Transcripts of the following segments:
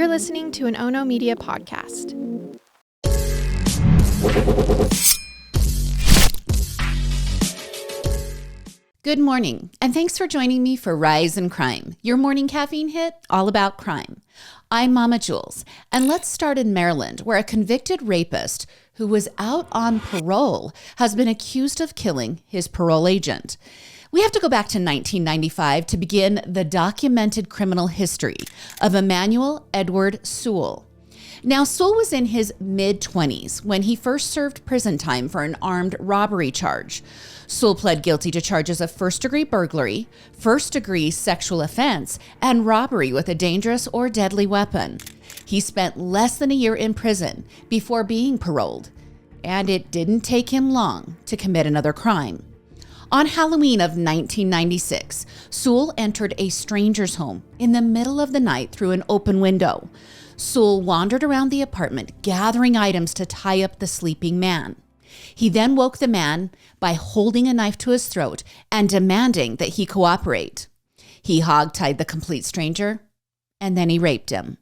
You're listening to an Ono Media podcast. Good morning, and thanks for joining me for Rise in Crime, your morning caffeine hit all about crime. I'm Mama Jules, and let's start in Maryland, where a convicted rapist who was out on parole has been accused of killing his parole agent. We have to go back to 1995 to begin the documented criminal history of Emmanuel Edward Sewell. Now, Sewell was in his mid-20s when he first served prison time for an armed robbery charge. Sewell pled guilty to charges of first-degree burglary, first-degree sexual offense, and robbery with a dangerous or deadly weapon. He spent less than a year in prison before being paroled, and it didn't take him long to commit another crime. On Halloween of 1996, Sewell entered a stranger's home in the middle of the night through an open window. Sewell wandered around the apartment, gathering items to tie up the sleeping man. He then woke the man by holding a knife to his throat and demanding that he cooperate. He hogtied the complete stranger, and then he raped him.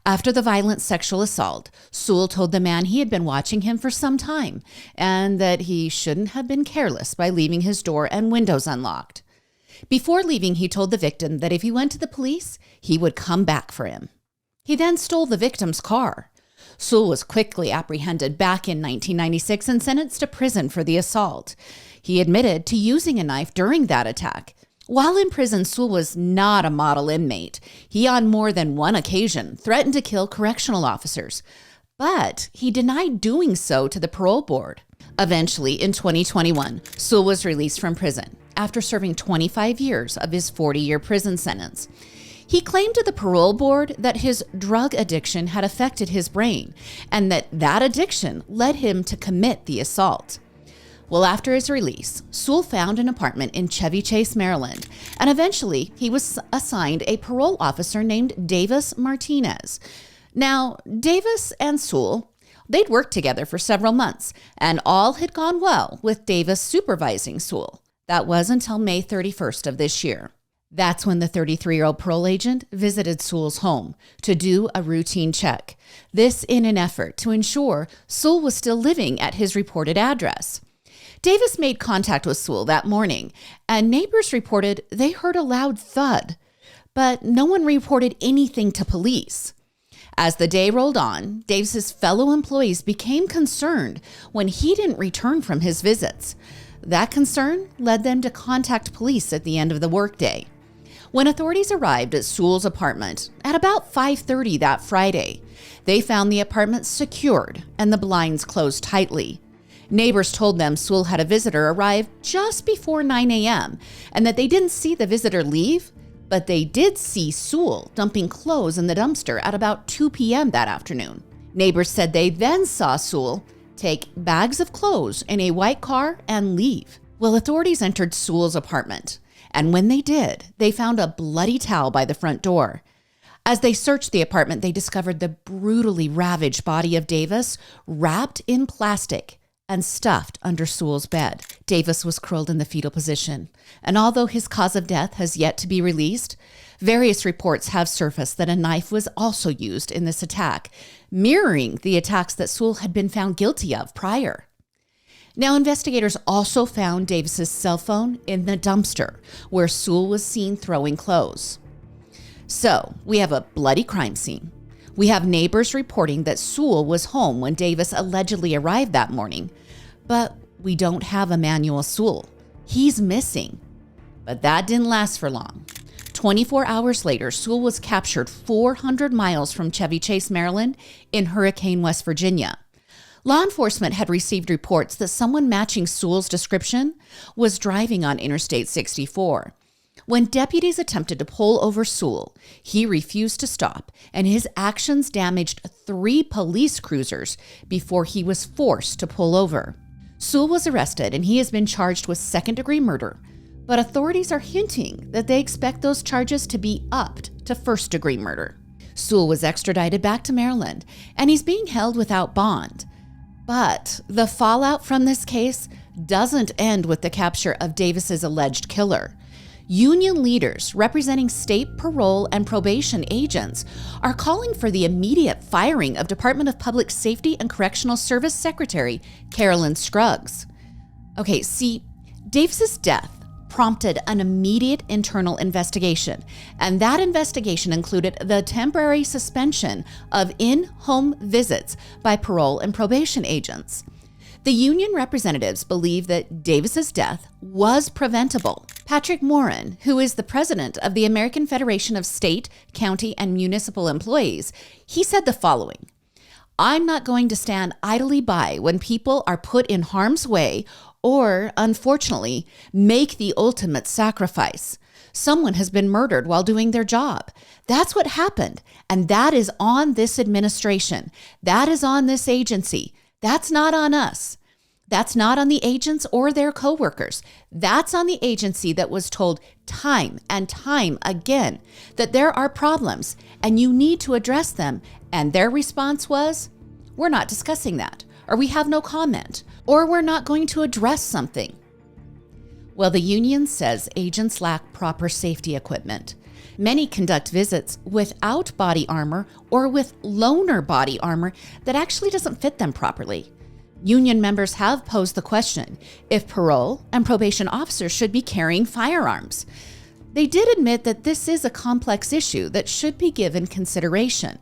After the violent sexual assault, Sewell told the man he had been watching him for some time and that he shouldn't have been careless by leaving his door and windows unlocked. Before leaving, he told the victim that if he went to the police, he would come back for him. He then stole the victim's car. Sewell was quickly apprehended back in 1996 and sentenced to prison for the assault. He admitted to using a knife during that attack. While in prison, Sewell was not a model inmate. He, on more than one occasion, threatened to kill correctional officers, but he denied doing so to the parole board. Eventually, in 2021, Sewell was released from prison after serving 25 years of his 40-year prison sentence. He claimed to the parole board that his drug addiction had affected his brain and that addiction led him to commit the assault. Well, after his release, Sewell found an apartment in Chevy Chase, Maryland, and eventually he was assigned a parole officer named Davis Martinez. Now, Davis and Sewell, they'd worked together for several months, and all had gone well with Davis supervising Sewell. That was until May 31st of this year. That's when the 33-year-old parole agent visited Sewell's home to do a routine check. This in an effort to ensure Sewell was still living at his reported address. Davis made contact with Sewell that morning, and neighbors reported they heard a loud thud, but no one reported anything to police. As the day rolled on, Davis's fellow employees became concerned when he didn't return from his visits. That concern led them to contact police at the end of the workday. When authorities arrived at Sewell's apartment at about 5:30 that Friday, they found the apartment secured and the blinds closed tightly. Neighbors told them Sewell had a visitor arrive just before 9 a.m. and that they didn't see the visitor leave, but they did see Sewell dumping clothes in the dumpster at about 2 p.m. that afternoon. Neighbors said they then saw Sewell take bags of clothes in a white car and leave. Well, authorities entered Sewell's apartment, and when they did, they found a bloody towel by the front door. As they searched the apartment, they discovered the brutally ravaged body of Davis wrapped in plastic and stuffed under Sewell's bed. Davis was curled in the fetal position, and although his cause of death has yet to be released, various reports have surfaced that a knife was also used in this attack, mirroring the attacks that Sewell had been found guilty of prior. Now, investigators also found Davis's cell phone in the dumpster where Sewell was seen throwing clothes. So, we have a bloody crime scene. We have neighbors reporting that Sewell was home when Davis allegedly arrived that morning, but we don't have Emmanuel Sewell. He's missing. But that didn't last for long. 24 hours later, Sewell was captured 400 miles from Chevy Chase, Maryland, in Hurricane, West Virginia. Law enforcement had received reports that someone matching Sewell's description was driving on Interstate 64. When deputies attempted to pull over Sewell, he refused to stop, and his actions damaged 3 police cruisers before he was forced to pull over. Sewell was arrested, and he has been charged with second-degree murder, but authorities are hinting that they expect those charges to be upped to first-degree murder. Sewell was extradited back to Maryland, and he's being held without bond. But the fallout from this case doesn't end with the capture of Davis's alleged killer. Union leaders representing state parole and probation agents are calling for the immediate firing of Department of Public Safety and Correctional Service Secretary Carolyn Scruggs. Okay, see, Davis's death prompted an immediate internal investigation, and that investigation included the temporary suspension of in-home visits by parole and probation agents. The union representatives believe that Davis's death was preventable. Patrick Morin, who is the president of the American Federation of State, County, and Municipal Employees, he said the following: "I'm not going to stand idly by when people are put in harm's way or, unfortunately, make the ultimate sacrifice. Someone has been murdered while doing their job. That's what happened, and that is on this administration. That is on this agency. That's not on us. That's not on the agents or their coworkers. That's on the agency that was told time and time again that there are problems and you need to address them. And their response was, we're not discussing that, or we have no comment, or we're not going to address something." Well, the union says agents lack proper safety equipment. Many conduct visits without body armor or with loaner body armor that actually doesn't fit them properly. Union members have posed the question if parole and probation officers should be carrying firearms. They did admit that this is a complex issue that should be given consideration.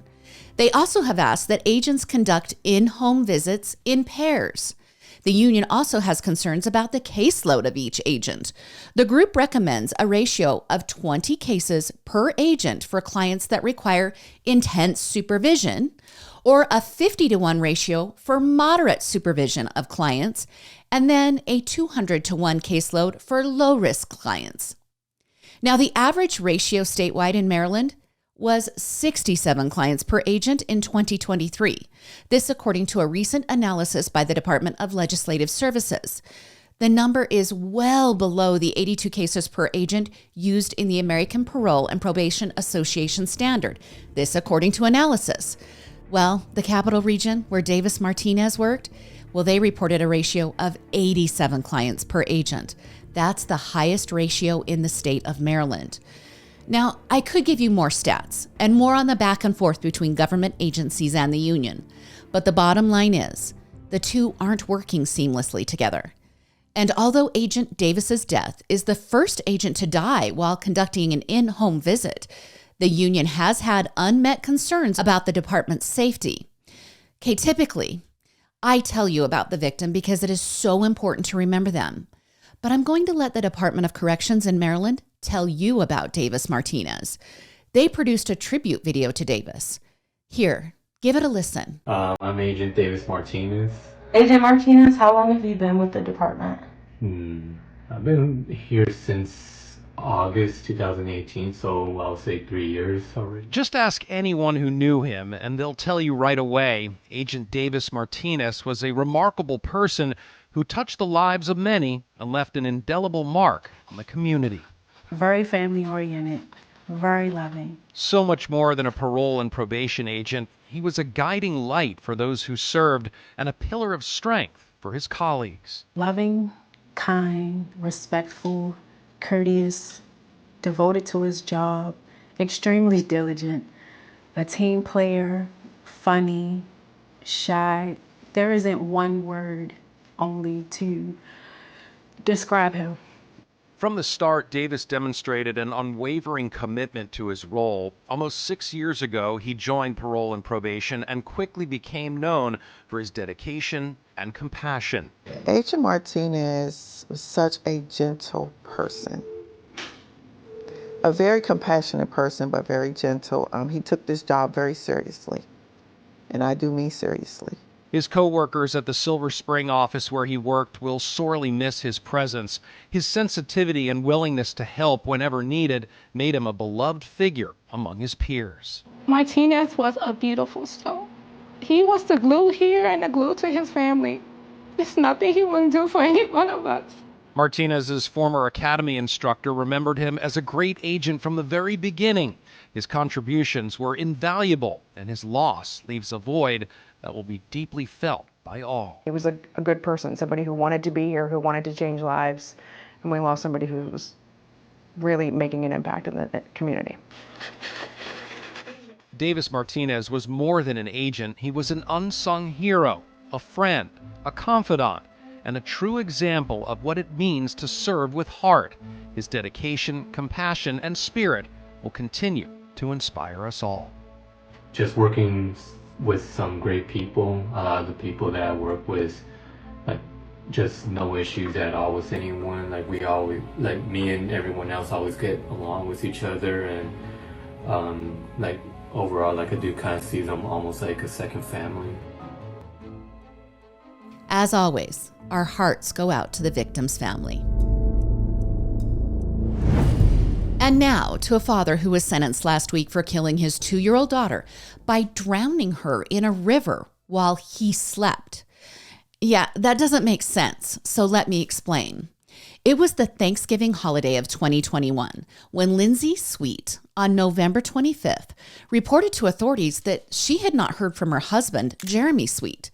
They also have asked that agents conduct in-home visits in pairs. The union also has concerns about the caseload of each agent. The group recommends a ratio of 20 cases per agent for clients that require intense supervision, or a 50-to-1 ratio for moderate supervision of clients, and then a 200-to-1 caseload for low-risk clients. Now, the average ratio statewide in Maryland was 67 clients per agent in 2023. This according to a recent analysis by the Department of Legislative Services. The number is well below the 82 cases per agent used in the American Parole and Probation Association standard. This according to analysis. Well, the Capital Region, where Davis Martinez worked, well, they reported a ratio of 87 clients per agent. That's the highest ratio in the state of Maryland. Now, I could give you more stats and more on the back and forth between government agencies and the union, but the bottom line is the two aren't working seamlessly together. And although Agent Davis's death is the first agent to die while conducting an in-home visit, the union has had unmet concerns about the department's safety. Okay, typically, I tell you about the victim because it is so important to remember them. But I'm going to let the Department of Corrections in Maryland tell you about Davis Martinez. They produced a tribute video to Davis. Here, give it a listen. I'm Agent Davis Martinez. Agent Martinez, how long have you been with the department? I've been here since August 2018, so I'll say 3 years already. Just ask anyone who knew him, and they'll tell you right away, Agent Davis Martinez was a remarkable person who touched the lives of many and left an indelible mark on the community. Very family-oriented, very loving. So much more than a parole and probation agent, he was a guiding light for those who served and a pillar of strength for his colleagues. Loving, kind, respectful, courteous, devoted to his job, extremely diligent, a team player, funny, shy. There isn't one word only to describe him. From the start, Davis demonstrated an unwavering commitment to his role. Almost 6 years ago, he joined parole and probation and quickly became known for his dedication and compassion. Agent Martinez was such a gentle person. A very compassionate person, but very gentle. He took this job very seriously, and I do mean seriously. His co-workers at the Silver Spring office where he worked will sorely miss his presence. His sensitivity and willingness to help whenever needed made him a beloved figure among his peers. Martinez was a beautiful soul. He was the glue here and the glue to his family. There's nothing he wouldn't do for any one of us. Martinez's former academy instructor remembered him as a great agent from the very beginning. His contributions were invaluable, and his loss leaves a void that will be deeply felt by all. He was a good person, somebody who wanted to be here, who wanted to change lives, and we lost somebody who was really making an impact in the community. Davis Martinez was more than an agent. He was an unsung hero, a friend, a confidant, and a true example of what it means to serve with heart. His dedication, compassion, and spirit will continue to inspire us all. Just working with some great people. A lot of the people that I work with, like, just no issues at all with anyone. Like, we always, like, me and everyone else always get along with each other, and like, overall, like, I do kind of see them almost like a second family. As always, our hearts go out to the victim's family. And now to a father who was sentenced last week for killing his 2-year-old daughter by drowning her in a river while he slept. Yeah, that doesn't make sense, so let me explain. It was the Thanksgiving holiday of 2021 when Lindsay Sweet, on November 25th, reported to authorities that she had not heard from her husband, Jeremy Sweet.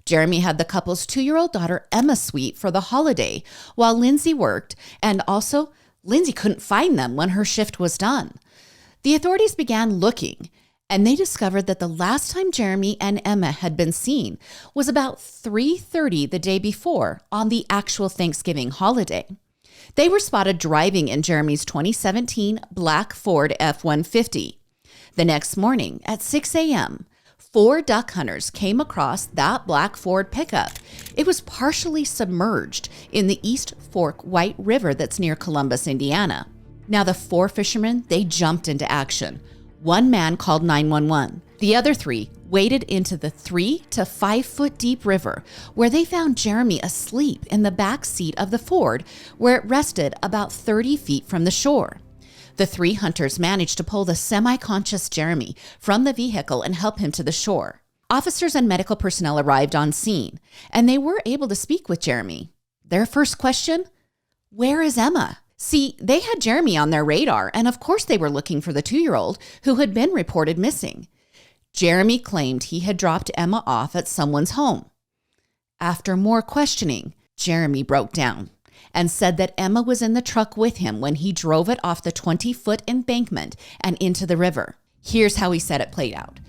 Jeremy had the couple's 2-year-old daughter, Emma Sweet, for the holiday while Lindsay worked, and also Lindsay couldn't find them when her shift was done. The authorities began looking, and they discovered that the last time Jeremy and Emma had been seen was about 3:30 the day before on the actual Thanksgiving holiday. They were spotted driving in Jeremy's 2017 black Ford F-150. The next morning at 6 a.m., 4 duck hunters came across that black Ford pickup. It was partially submerged in the East Fork White River that's near Columbus, Indiana. Now the 4 fishermen, they jumped into action. One man called 911. The other 3 waded into the 3 to 5 foot deep river, where they found Jeremy asleep in the back seat of the Ford, where it rested about 30 feet from the shore. The 3 hunters managed to pull the semi-conscious Jeremy from the vehicle and help him to the shore. Officers and medical personnel arrived on scene, and they were able to speak with Jeremy. Their first question: where is Emma? See, they had Jeremy on their radar, and of course they were looking for the 2-year-old who had been reported missing. Jeremy claimed he had dropped Emma off at someone's home. After more questioning, Jeremy broke down and said that Emma was in the truck with him when he drove it off the 20-foot embankment and into the river. Here's how he said it played out.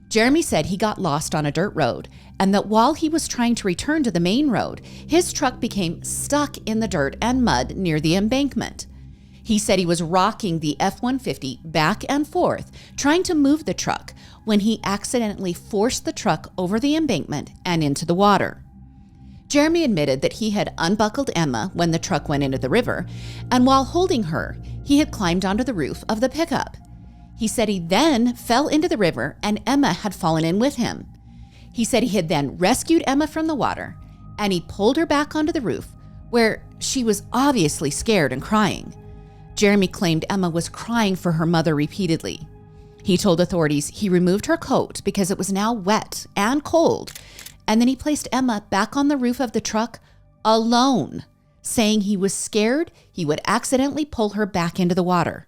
Jeremy said he got lost on a dirt road and that while he was trying to return to the main road, his truck became stuck in the dirt and mud near the embankment. He said he was rocking the F-150 back and forth, trying to move the truck, when he accidentally forced the truck over the embankment and into the water. Jeremy admitted that he had unbuckled Emma when the truck went into the river, and while holding her, he had climbed onto the roof of the pickup. He said he then fell into the river and Emma had fallen in with him. He said he had then rescued Emma from the water and he pulled her back onto the roof, where she was obviously scared and crying. Jeremy claimed Emma was crying for her mother repeatedly. He told authorities he removed her coat because it was now wet and cold, and then he placed Emma back on the roof of the truck alone, saying he was scared he would accidentally pull her back into the water.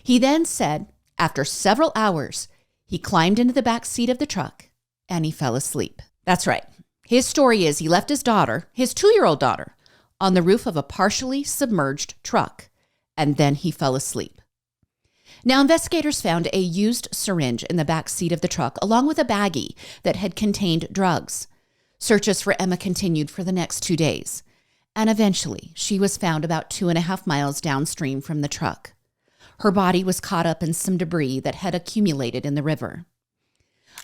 He then said, after several hours, he climbed into the back seat of the truck and he fell asleep. That's right. His story is he left his daughter, his 2-year-old daughter, on the roof of a partially submerged truck, and then he fell asleep. Now, investigators found a used syringe in the back seat of the truck, along with a baggie that had contained drugs. Searches for Emma continued for the next 2 days, and eventually she was found about 2.5 miles downstream from the truck. Her body was caught up in some debris that had accumulated in the river.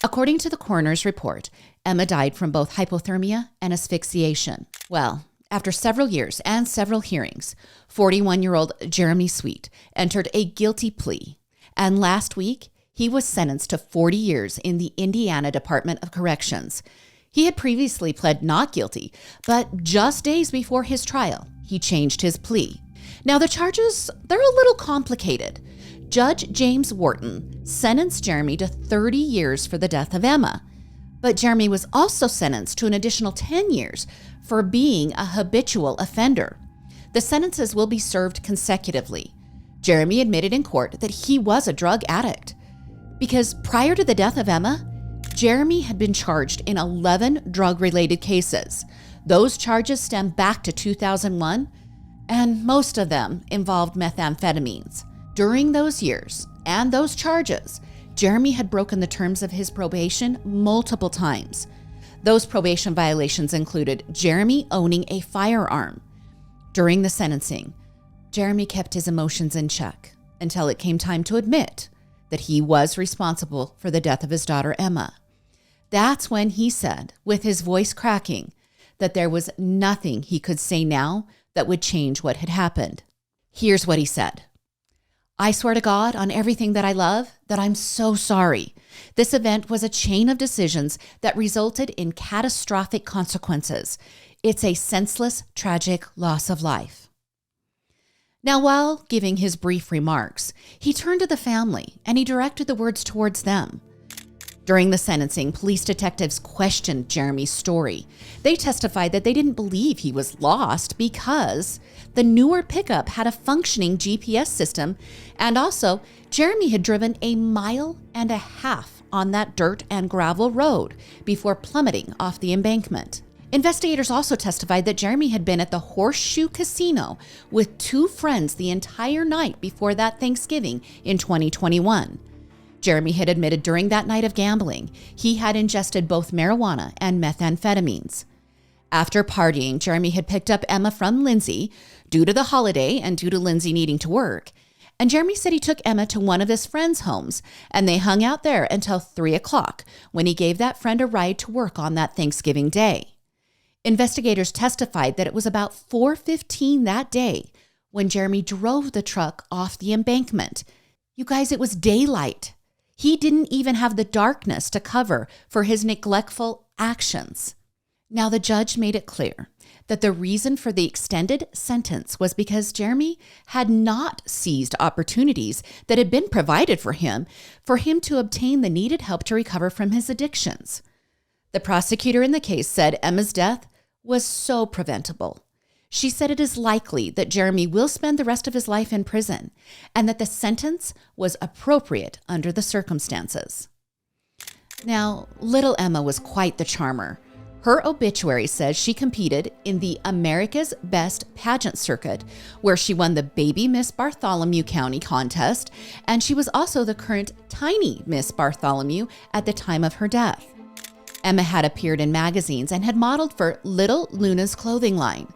According to the coroner's report, Emma died from both hypothermia and asphyxiation. Well, after several years and several hearings, 41-year-old Jeremy Sweet entered a guilty plea, and last week he was sentenced to 40 years in the Indiana Department of Corrections. He had previously pled not guilty, but just days before his trial, he changed his plea. Now, the charges, they're a little complicated. Judge James Wharton sentenced Jeremy to 30 years for the death of Emma, but Jeremy was also sentenced to an additional 10 years for being a habitual offender. The sentences will be served consecutively. Jeremy admitted in court that he was a drug addict because prior to the death of Emma, Jeremy had been charged in 11 drug-related cases. Those charges stem back to 2001, and most of them involved methamphetamines. During those years and those charges, Jeremy had broken the terms of his probation multiple times. Those probation violations included Jeremy owning a firearm. During the sentencing, Jeremy kept his emotions in check until it came time to admit that he was responsible for the death of his daughter, Emma. That's when he said, with his voice cracking, that there was nothing he could say now that would change what had happened. Here's what he said. I swear to God on everything that I love that I'm so sorry. This event was a chain of decisions that resulted in catastrophic consequences. It's a senseless, tragic loss of life. Now, while giving his brief remarks, he turned to the family and he directed the words towards them. During the sentencing, police detectives questioned Jeremy's story. They testified that they didn't believe he was lost because the newer pickup had a functioning GPS system, and also Jeremy had driven 1.5 miles on that dirt and gravel road before plummeting off the embankment. Investigators also testified that Jeremy had been at the Horseshoe Casino with 2 friends the entire night before that Thanksgiving in 2021. Jeremy had admitted during that night of gambling, he had ingested both marijuana and methamphetamines. After partying, Jeremy had picked up Emma from Lindsay due to the holiday and due to Lindsay needing to work. And Jeremy said he took Emma to one of his friends' homes and they hung out there until 3 o'clock when he gave that friend a ride to work on that Thanksgiving day. Investigators testified that it was about 4:15 that day when Jeremy drove the truck off the embankment. You guys, it was daylight. He didn't even have the darkness to cover for his neglectful actions. Now, the judge made it clear that the reason for the extended sentence was because Jeremy had not seized opportunities that had been provided for him to obtain the needed help to recover from his addictions. The prosecutor in the case said Emma's death was so preventable. She said it is likely that Jeremy will spend the rest of his life in prison and that the sentence was appropriate under the circumstances. Now, little Emma was quite the charmer. Her obituary says she competed in the America's Best Pageant Circuit, where she won the Baby Miss Bartholomew County contest, and she was also the current Tiny Miss Bartholomew at the time of her death. Emma had appeared in magazines and had modeled for Little Luna's clothing line.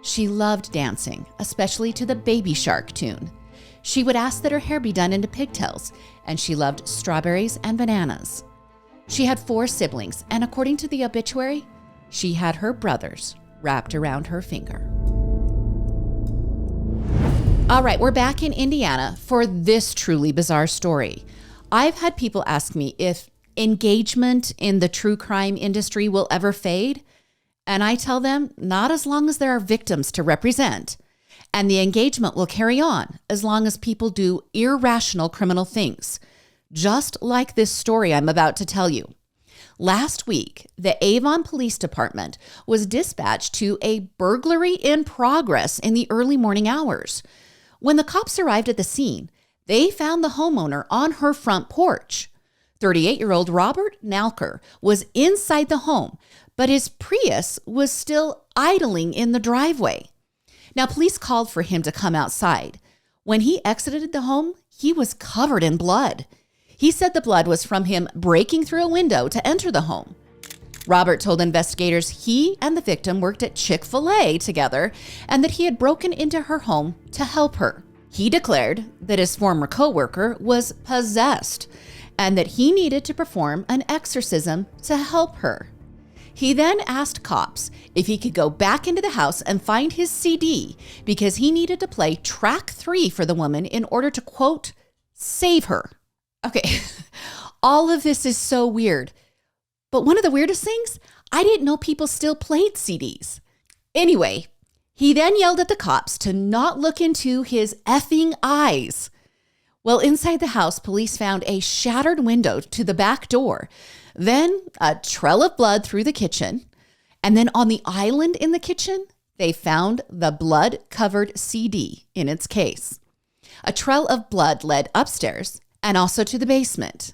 She loved dancing, especially to the Baby Shark tune. She would ask that her hair be done into pigtails, and she loved strawberries and bananas. She had 4 siblings, and according to the obituary, she had her brothers wrapped around her finger. All right, we're back in Indiana for this truly bizarre story. I've had people ask me if engagement in the true crime industry will ever fade, and I tell them not as long as there are victims to represent, and the engagement will carry on as long as people do irrational criminal things, just like this story I'm about to tell you. Last week, the Avon Police Department was dispatched to a burglary in progress in the early morning hours. When the cops arrived at the scene, they found the homeowner on her front porch. 38-year-old Robert Nalker was inside the home, but his Prius was still idling in the driveway. Now, police called for him to come outside. When he exited the home, he was covered in blood. He said the blood was from him breaking through a window to enter the home. Robert told investigators he and the victim worked at Chick-Fil-A together and that he had broken into her home to help her. He declared that his former coworker was possessed and that he needed to perform an exorcism to help her. He then asked cops if he could go back into the house and find his CD because he needed to play track 3 for the woman in order to, quote, save her. Okay, all of this is so weird. But one of the weirdest things, I didn't know people still played CDs. Anyway, he then yelled at the cops to not look into his effing eyes. Well, inside the house, police found a shattered window to the back door, then a trail of blood through the kitchen, and then on the island in the kitchen, they found the blood-covered CD in its case. A trail of blood led upstairs and also to the basement.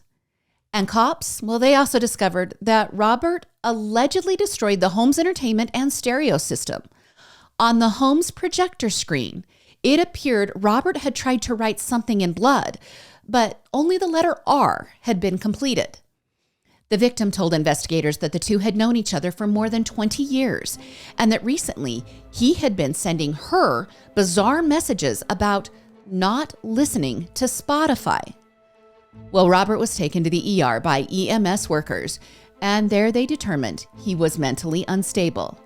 And cops, well, they also discovered that Robert allegedly destroyed the home's entertainment and stereo system. On the home's projector screen, it appeared Robert had tried to write something in blood, but only the letter R had been completed. The victim told investigators that the two had known each other for more than 20 years and that recently he had been sending her bizarre messages about not listening to Spotify. Well, Robert was taken to the ER by EMS workers, and there they determined he was mentally unstable.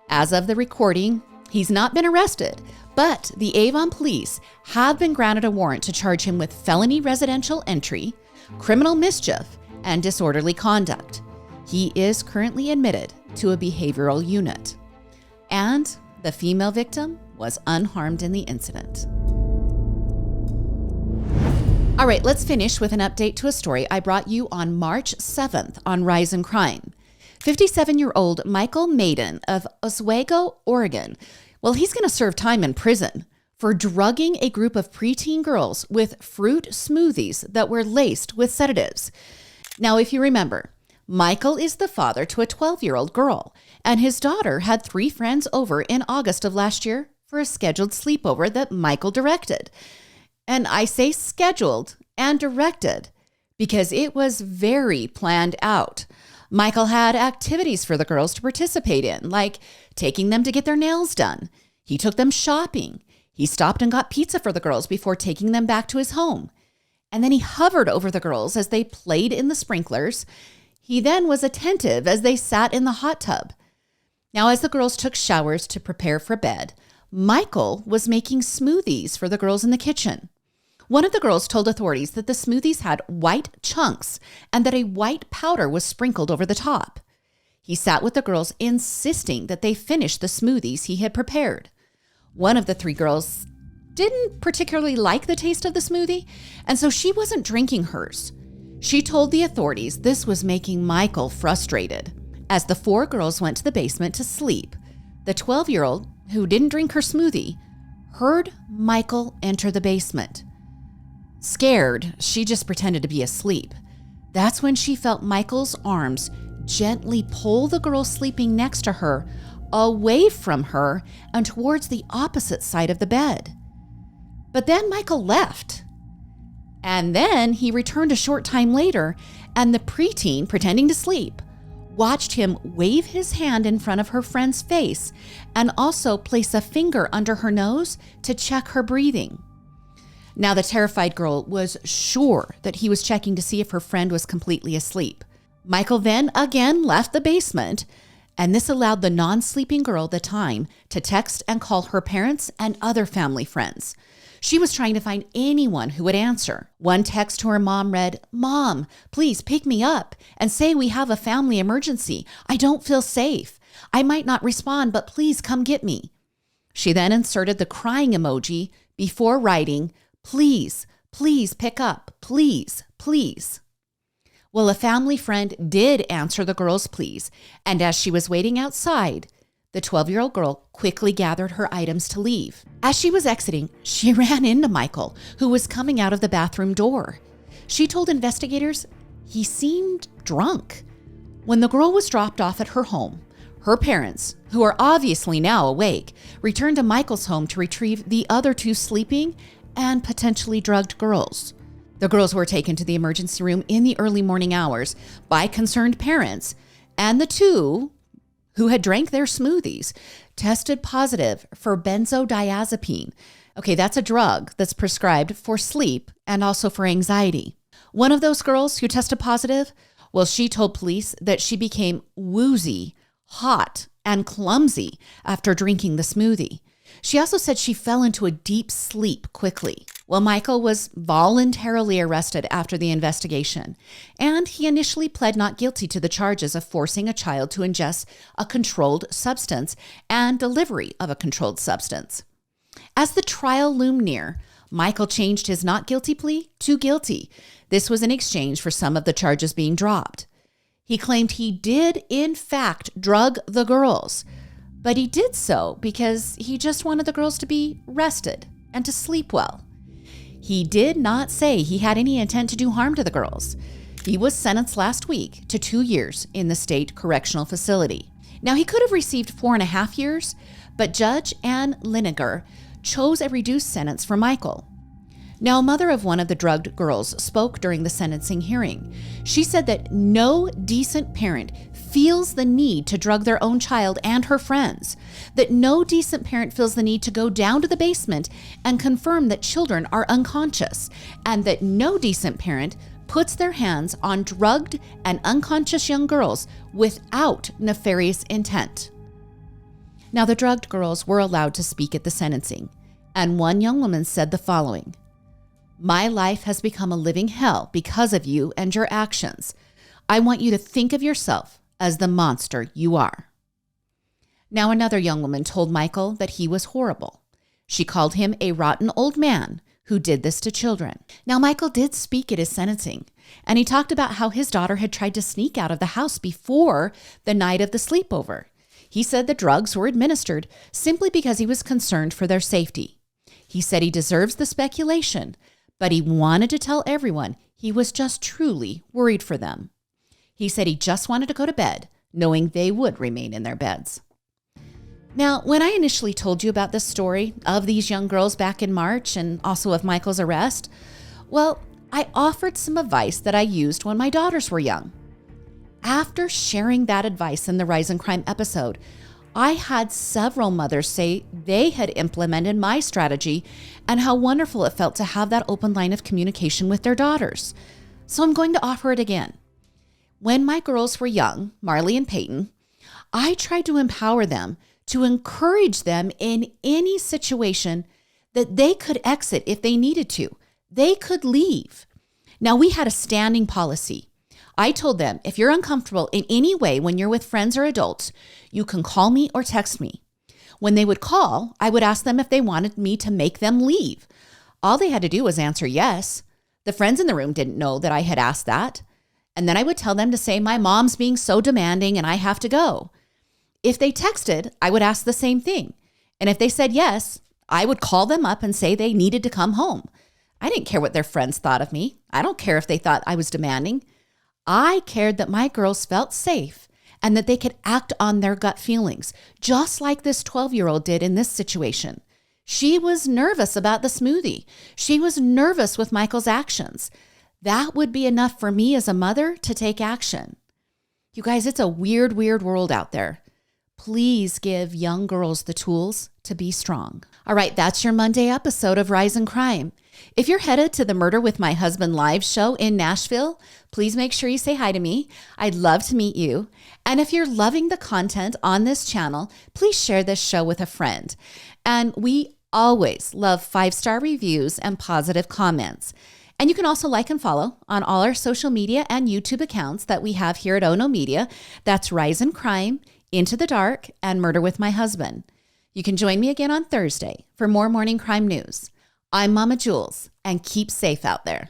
As of the recording, he's not been arrested, but the Avon police have been granted a warrant to charge him with felony residential entry, criminal mischief, and disorderly conduct. He is currently admitted to a behavioral unit. And the female victim was unharmed in the incident. All right, let's finish with an update to a story I brought you on March 7th on Rise in Crime. 57-year-old Michael Maiden of Oswego, Oregon. Well, he's going to serve time in prison for drugging a group of preteen girls with fruit smoothies that were laced with sedatives. Now, if you remember, Michael is the father to a 12-year-old girl, and his daughter had 3 friends over in August of last year for a scheduled sleepover that Michael directed. And I say scheduled and directed because it was very planned out. Michael had activities for the girls to participate in, like taking them to get their nails done. He took them shopping. He stopped and got pizza for the girls before taking them back to his home. And then he hovered over the girls as they played in the sprinklers. He then was attentive as they sat in the hot tub. Now, as the girls took showers to prepare for bed, Michael was making smoothies for the girls in the kitchen. One of the girls told authorities that the smoothies had white chunks and that a white powder was sprinkled over the top. He sat with the girls, insisting that they finish the smoothies he had prepared. One of the 3 girls didn't particularly like the taste of the smoothie, and so she wasn't drinking hers. She told the authorities this was making Michael frustrated. As the 4 girls went to the basement to sleep, the 12-year-old, who didn't drink her smoothie, heard Michael enter the basement. Scared, she just pretended to be asleep. That's when she felt Michael's arms gently pull the girl sleeping next to her away from her and towards the opposite side of the bed. But then Michael left. And then he returned a short time later, and the preteen, pretending to sleep, watched him wave his hand in front of her friend's face and also place a finger under her nose to check her breathing. Now, the terrified girl was sure that he was checking to see if her friend was completely asleep. Michael then again left the basement, and this allowed the non-sleeping girl the time to text and call her parents and other family friends. She was trying to find anyone who would answer. One text to her mom read, "Mom, please pick me up and say we have a family emergency. I don't feel safe. I might not respond, but please come get me." She then inserted the crying emoji before writing, "Please, please pick up, please, please." Well, a family friend did answer the girl's pleas, and as she was waiting outside, the 12-year-old girl quickly gathered her items to leave. As she was exiting, she ran into Michael, who was coming out of the bathroom door. She told investigators he seemed drunk. When the girl was dropped off at her home, her parents, who are obviously now awake, returned to Michael's home to retrieve the other 2 sleeping and potentially drugged girls. The girls were taken to the emergency room in the early morning hours by concerned parents, and the 2, who had drank their smoothies, tested positive for benzodiazepine. Okay, that's a drug that's prescribed for sleep and also for anxiety. One of those girls who tested positive, well, she told police that she became woozy, hot, and clumsy after drinking the smoothie. She also said she fell into a deep sleep quickly. Well, Michael was voluntarily arrested after the investigation, and he initially pled not guilty to the charges of forcing a child to ingest a controlled substance and delivery of a controlled substance. As the trial loomed near, Michael changed his not guilty plea to guilty. This was in exchange for some of the charges being dropped. He claimed he did, in fact, drug the girls, but he did so because he just wanted the girls to be rested and to sleep well. He did not say he had any intent to do harm to the girls. He was sentenced last week to 2 years in the state correctional facility. Now, he could have received 4.5 years, but Judge Ann Liniger chose a reduced sentence for Michael. Now, a mother of one of the drugged girls spoke during the sentencing hearing. She said that no decent parent feels the need to drug their own child and her friends, that no decent parent feels the need to go down to the basement and confirm that children are unconscious, and that no decent parent puts their hands on drugged and unconscious young girls without nefarious intent. Now, the drugged girls were allowed to speak at the sentencing, and one young woman said the following: "My life has become a living hell because of you and your actions. I want you to think of yourself as the monster you are." Now, another young woman told Michael that he was horrible. She called him a rotten old man who did this to children. Now, Michael did speak at his sentencing, and he talked about how his daughter had tried to sneak out of the house before the night of the sleepover. He said the drugs were administered simply because he was concerned for their safety. He said he deserves the speculation, but he wanted to tell everyone he was just truly worried for them. He said he just wanted to go to bed, knowing they would remain in their beds. Now, when I initially told you about this story of these young girls back in March and also of Michael's arrest, well, I offered some advice that I used when my daughters were young. After sharing that advice in the Rise in Crime episode, I had several mothers say they had implemented my strategy and how wonderful it felt to have that open line of communication with their daughters. So I'm going to offer it again. When my girls were young, Marley and Peyton, I tried to empower them, to encourage them in any situation that they could exit if they needed to. They could leave. Now, we had a standing policy. I told them, if you're uncomfortable in any way when you're with friends or adults, you can call me or text me. When they would call, I would ask them if they wanted me to make them leave. All they had to do was answer yes. The friends in the room didn't know that I had asked that. And then I would tell them to say, my mom's being so demanding and I have to go. If they texted, I would ask the same thing. And if they said yes, I would call them up and say they needed to come home. I didn't care what their friends thought of me. I don't care if they thought I was demanding. I cared that my girls felt safe and that they could act on their gut feelings, just like this 12-year-old did in this situation. She was nervous about the smoothie. She was nervous with Michael's actions. That would be enough for me as a mother to take action. You guys, it's a weird, weird world out there. Please give young girls the tools to be strong. All right, that's your Monday episode of Rise in Crime. If you're headed to the Murder with My Husband live show in Nashville, please make sure you say hi to me. I'd love to meet you. And if you're loving the content on this channel, please share this show with a friend. And we always love 5-star reviews and positive comments. And you can also like and follow on all our social media and YouTube accounts that we have here at Ono Media. That's Rise in Crime, Into the Dark, and Murder with My Husband. You can join me again on Thursday for more morning crime news. I'm Mama Jules, and keep safe out there.